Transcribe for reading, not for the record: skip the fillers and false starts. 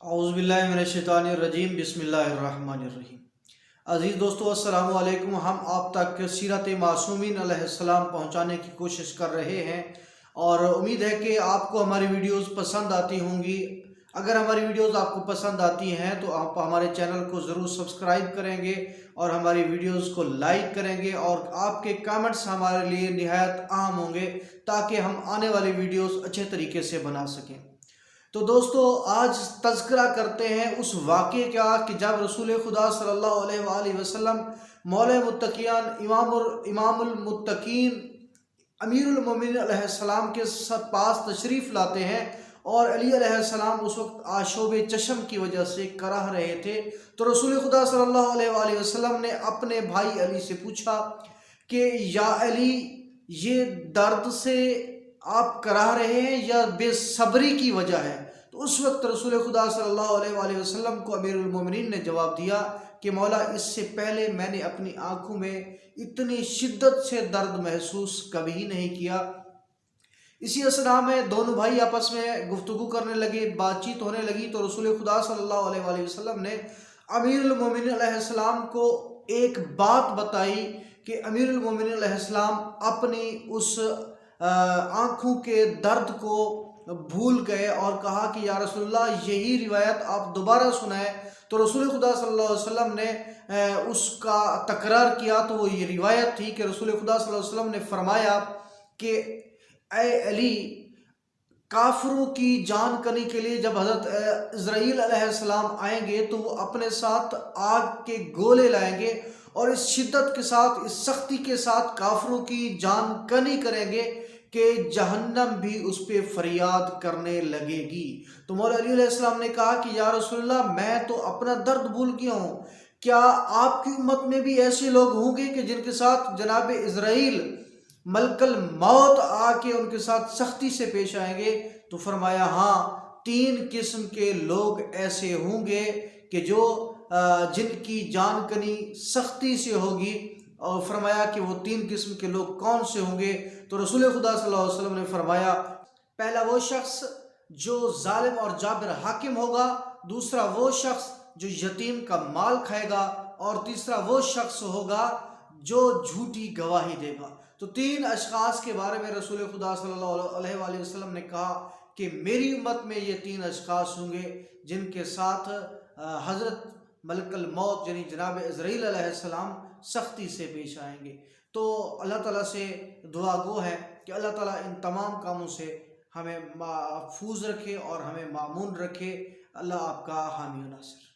اعوذ باللہ من الشیطان الرجیم بسم اللہ الرحمن الرحیم۔ عزیز دوستو السلام علیکم۔ ہم آپ تک سیرت معصومین علیہ السلام پہنچانے کی کوشش کر رہے ہیں اور امید ہے کہ آپ کو ہماری ویڈیوز پسند آتی ہوں گی۔ اگر ہماری ویڈیوز آپ کو پسند آتی ہیں تو آپ ہمارے چینل کو ضرور سبسکرائب کریں گے اور ہماری ویڈیوز کو لائک کریں گے، اور آپ کے کامنٹس ہمارے لیے نہایت اہم ہوں گے تاکہ ہم آنے والی ویڈیوز اچھے طریقے سے بنا سکیں۔ تو دوستو آج تذکرہ کرتے ہیں اس واقعے کا کہ جب رسول خدا صلی اللہ علیہ وآلہ وسلم مولا متقین امام المتقین امیر المومنین علیہ السلام کے پاس تشریف لاتے ہیں، اور علی علیہ السلام اس وقت آشوب چشم کی وجہ سے کراہ رہے تھے۔ تو رسول خدا صلی اللہ علیہ وآلہ وسلم نے اپنے بھائی علی سے پوچھا کہ یا علی، یہ درد سے آپ کراہ رہے ہیں یا بے صبری کی وجہ ہے؟ تو اس وقت رسول خدا صلی اللہ علیہ وآلہ وسلم کو امیر المومنین نے جواب دیا کہ مولا، اس سے پہلے میں نے اپنی آنکھوں میں اتنی شدت سے درد محسوس کبھی نہیں کیا۔ اسی اثناء میں دونوں بھائی آپس میں گفتگو کرنے لگے، بات چیت ہونے لگی، تو رسول خدا صلی اللہ علیہ وآلہ وسلم نے امیر المومنین علیہ السلام کو ایک بات بتائی کہ امیر المومنین علیہ السلام اپنی اس آنکھوں کے درد کو بھول گئے اور کہا کہ یا رسول اللہ، یہی روایت آپ دوبارہ سنائیں۔ تو رسول خدا صلی اللہ علیہ وسلم نے اس کا تکرار کیا، تو وہ یہ روایت تھی کہ رسول خدا صلی اللہ علیہ وسلم نے فرمایا کہ اے علی، کافروں کی جان کنی کے لیے جب حضرت عزرائیل علیہ السلام آئیں گے تو وہ اپنے ساتھ آگ کے گولے لائیں گے، اور اس شدت کے ساتھ، اس سختی کے ساتھ کافروں کی جان کنی کریں گے کہ جہنم بھی اس پہ فریاد کرنے لگے گی۔ تو مولا علی علیہ السلام نے کہا کہ یا رسول اللہ، میں تو اپنا درد بھول گیا ہوں، کیا آپ کی امت میں بھی ایسے لوگ ہوں گے کہ جن کے ساتھ جناب عزرائیل ملک الموت آ کے ان کے ساتھ سختی سے پیش آئیں گے؟ تو فرمایا ہاں، 3 قسم کے لوگ ایسے ہوں گے کہ جن کی جان کنی سختی سے ہوگی، اور فرمایا کہ وہ 3 قسم کے لوگ کون سے ہوں گے؟ تو رسول خدا صلی اللہ علیہ وسلم نے فرمایا، پہلا وہ شخص جو ظالم اور جابر حاکم ہوگا، دوسرا وہ شخص جو یتیم کا مال کھائے گا، اور تیسرا وہ شخص ہوگا جو جھوٹی گواہی دے گا۔ تو 3 اشخاص کے بارے میں رسول خدا صلی اللہ علیہ وآلہ وسلم نے کہا کہ میری امت میں یہ 3 اشخاص ہوں گے جن کے ساتھ حضرت ملک الموت یعنی جناب عزرائیل علیہ السلام سختی سے پیش آئیں گے۔ تو اللہ تعالیٰ سے دعا گو ہے کہ اللہ تعالیٰ ان تمام کاموں سے ہمیں محفوظ رکھے اور ہمیں مامون رکھے۔ اللہ آپ کا حامی و ناصر۔